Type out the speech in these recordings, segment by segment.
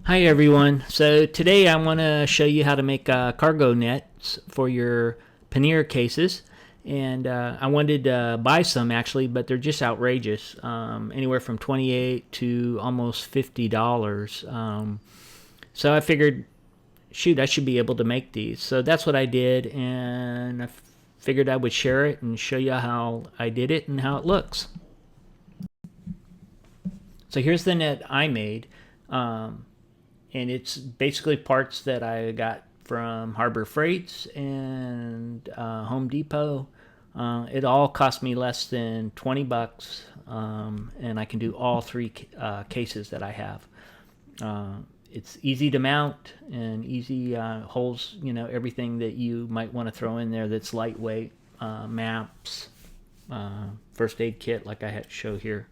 Hi everyone. So today I want to show you how to make cargo nets for your pannier cases, and I wanted to buy some actually, but they're just outrageous, anywhere from $28 to almost $50. So I figured, shoot, I should be able to make these. So that's what I did, and I figured I would share it and show you how I did it and how it looks. So here's the net I made. And it's basically parts that I got from Harbor Freights and Home Depot. It all cost me less than 20 bucks, and I can do all three cases that I have. It's easy to mount and easy, holds everything that you might want to throw in there that's lightweight, maps, first aid kit like I had to show here.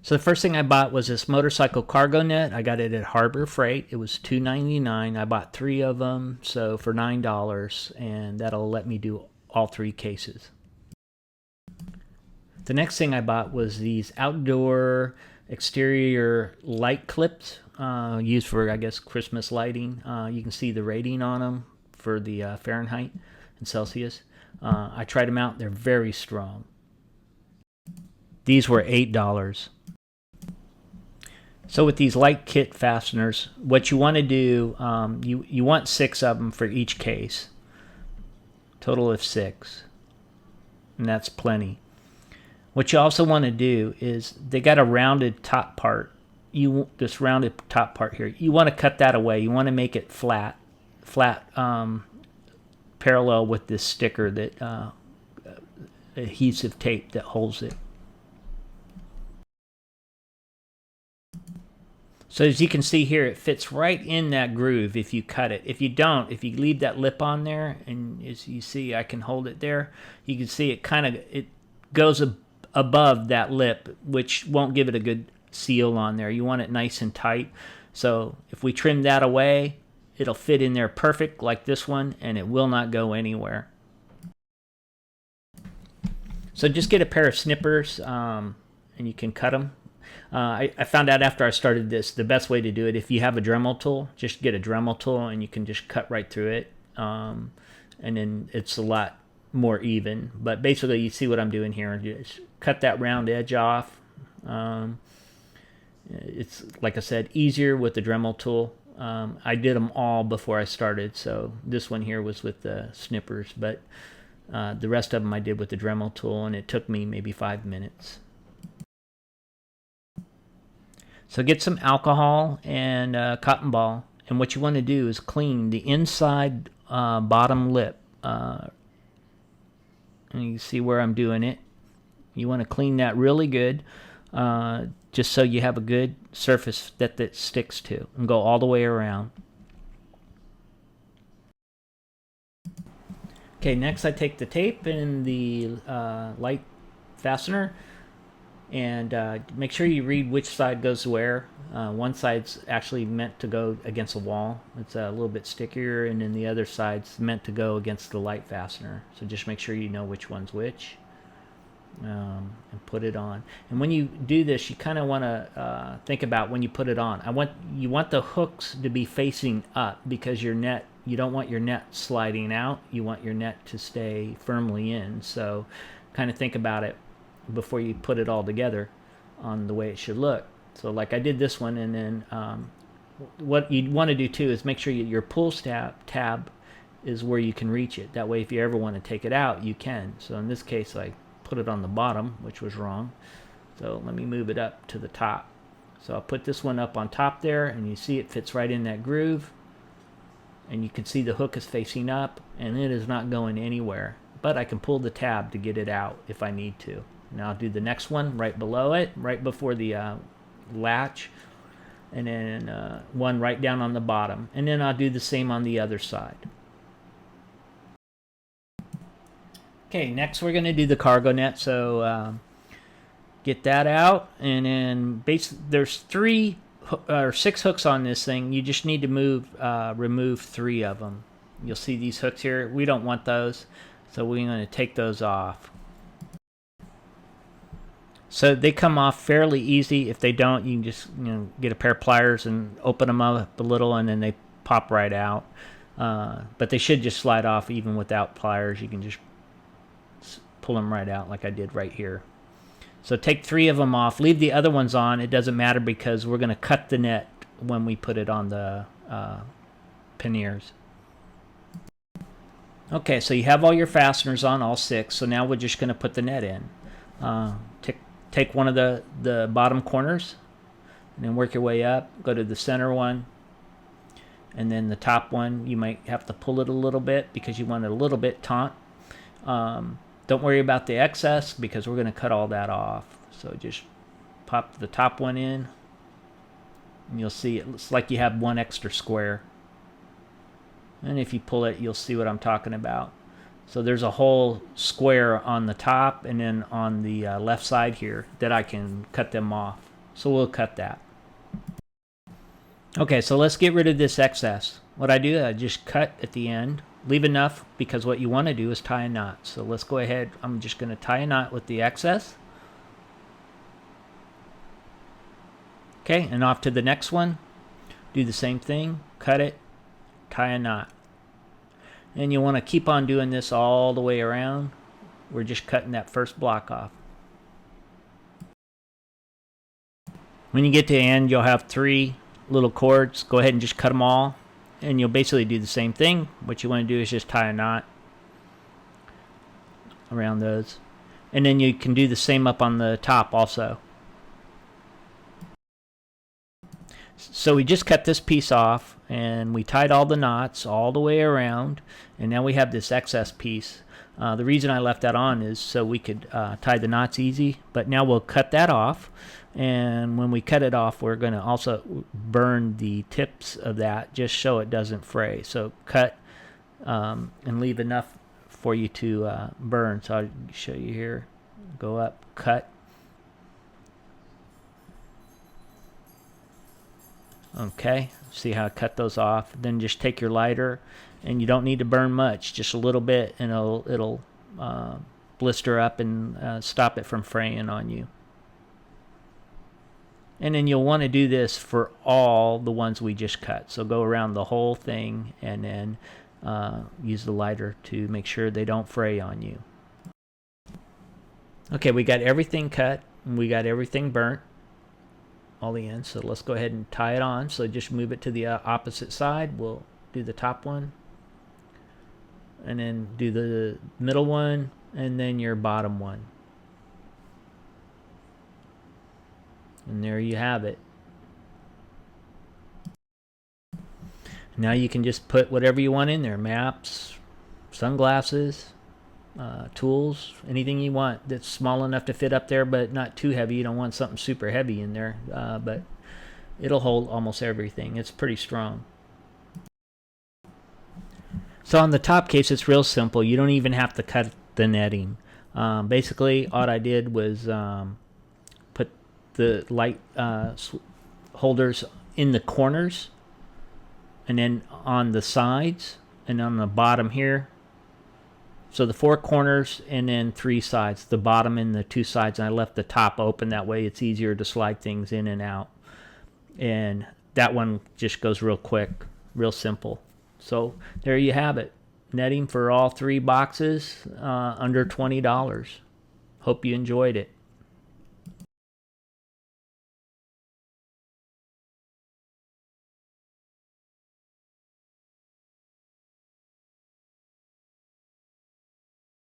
So the first thing I bought was this motorcycle cargo net. I got it at Harbor Freight. It was $2.99. I bought 3 of them, so for $9, and that'll let me do all 3 cases. The next thing I bought was these outdoor exterior light clips used for, I guess, Christmas lighting. You can see the rating on them for the Fahrenheit and Celsius. I tried them out. They're very strong. These were $8. So with these light kit fasteners, what you want to do, you want 6 of them for each case. Total of 6. And that's plenty. What you also want to do is, they got a rounded top part. This rounded top part here, you want to cut that away. You want to make it flat, parallel with this sticker, that adhesive tape that holds it. So as you can see here, it fits right in that groove if you cut it. If you don't, if you leave that lip on there, and as you see, I can hold it there, you can see it goes above that lip, which won't give it a good seal on there. You want it nice and tight. So if we trim that away, it'll fit in there perfect like this one, and it will not go anywhere. So just get a pair of snippers, and you can cut them. I found out after I started this, the best way to do it, if you have a Dremel tool, just get a Dremel tool and you can just cut right through it, and then it's a lot more even. But basically, you see what I'm doing here. Just cut that round edge off. It's, like I said, easier with the Dremel tool. I did them all before I started, so this one here was with the snippers, but the rest of them I did with the Dremel tool, and it took me maybe 5 minutes. So get some alcohol and cotton ball, and what you want to do is clean the inside bottom lip. And you see where I'm doing it. You want to clean that really good, just so you have a good surface that sticks to, and go all the way around. Okay, next I take the tape and the light fastener, and make sure you read which side goes where. One side's actually meant to go against a wall. It's a little bit stickier, and then the other side's meant to go against the light fastener. So just make sure you know which one's which, and put it on. And when you do this, you kind of want to think about when you put it on. You want the hooks to be facing up, because your net, you don't want your net sliding out. You want your net to stay firmly in. So kind of think about it before you put it all together on the way it should look. So like I did this one, and then what you want to do too is make sure your pull tab is where you can reach it. That way if you ever want to take it out, you can. So in this case, I put it on the bottom, which was wrong. So let me move it up to the top. So I'll put this one up on top there, and you see it fits right in that groove, and you can see the hook is facing up, and it is not going anywhere, but I can pull the tab to get it out if I need to. Now I'll do the next one right below it, right before the latch, and then one right down on the bottom, and then I'll do the same on the other side. Okay, next we're going to do the cargo net. So get that out, and then there's 3 or 6 hooks on this thing. You just need to remove 3 of them. You'll see these hooks here. We don't want those, so we're going to take those off. So they come off fairly easy. If they don't, you can just get a pair of pliers and open them up a little, and then they pop right out. But they should just slide off even without pliers. You can just pull them right out like I did right here. So take 3 of them off. Leave the other ones on. It doesn't matter because we're going to cut the net when we put it on the panniers. Okay, so you have all your fasteners on, all 6. So now we're just going to put the net in. Take one of the bottom corners and then work your way up. Go to the center one. And then the top one, you might have to pull it a little bit because you want it a little bit taut. Don't worry about the excess because we're going to cut all that off. So just pop the top one in. And you'll see it looks like you have one extra square. And if you pull it, you'll see what I'm talking about. So there's a whole square on the top and then on the left side here that I can cut them off. So we'll cut that. Okay, so let's get rid of this excess. What I do, I just cut at the end. Leave enough because what you want to do is tie a knot. So let's go ahead. I'm just going to tie a knot with the excess. Okay, and off to the next one. Do the same thing. Cut it. Tie a knot. And you want to keep on doing this all the way around. We're just cutting that first block off. When you get to the end, you'll have 3 little cords. Go ahead and just cut them all. And you'll basically do the same thing. What you want to do is just tie a knot around those. And then you can do the same up on the top also. So we just cut this piece off and we tied all the knots all the way around, and now we have this excess piece. The reason I left that on is so we could tie the knots easy, but now we'll cut that off, and when we cut it off we're going to also burn the tips of that just so it doesn't fray. So cut and leave enough for you to burn. So I'll show you here. Go up, cut. Okay, see how I cut those off. Then just take your lighter, and you don't need to burn much, just a little bit, and it'll blister up and stop it from fraying on you. And then you'll want to do this for all the ones we just cut. So go around the whole thing and then use the lighter to make sure they don't fray on you. Okay, we got everything cut and we got everything burnt, all the ends. So let's go ahead and tie it on. So just move it to the opposite side. We'll do the top one and then do the middle one and then your bottom one. And there you have it. Now you can just put whatever you want in there. Maps, sunglasses, tools, anything you want that's small enough to fit up there but not too heavy. You don't want something super heavy in there, but it'll hold almost everything. It's pretty strong. So on the top case, it's real simple. You don't even have to cut the netting. Basically, all I did was put the light holders in the corners and then on the sides and on the bottom here. So the 4 corners and then 3 sides, the bottom and the 2 sides, and I left the top open. That way it's easier to slide things in and out. And that one just goes real quick, real simple. So there you have it. Netting for all 3 boxes, under $20. Hope you enjoyed it.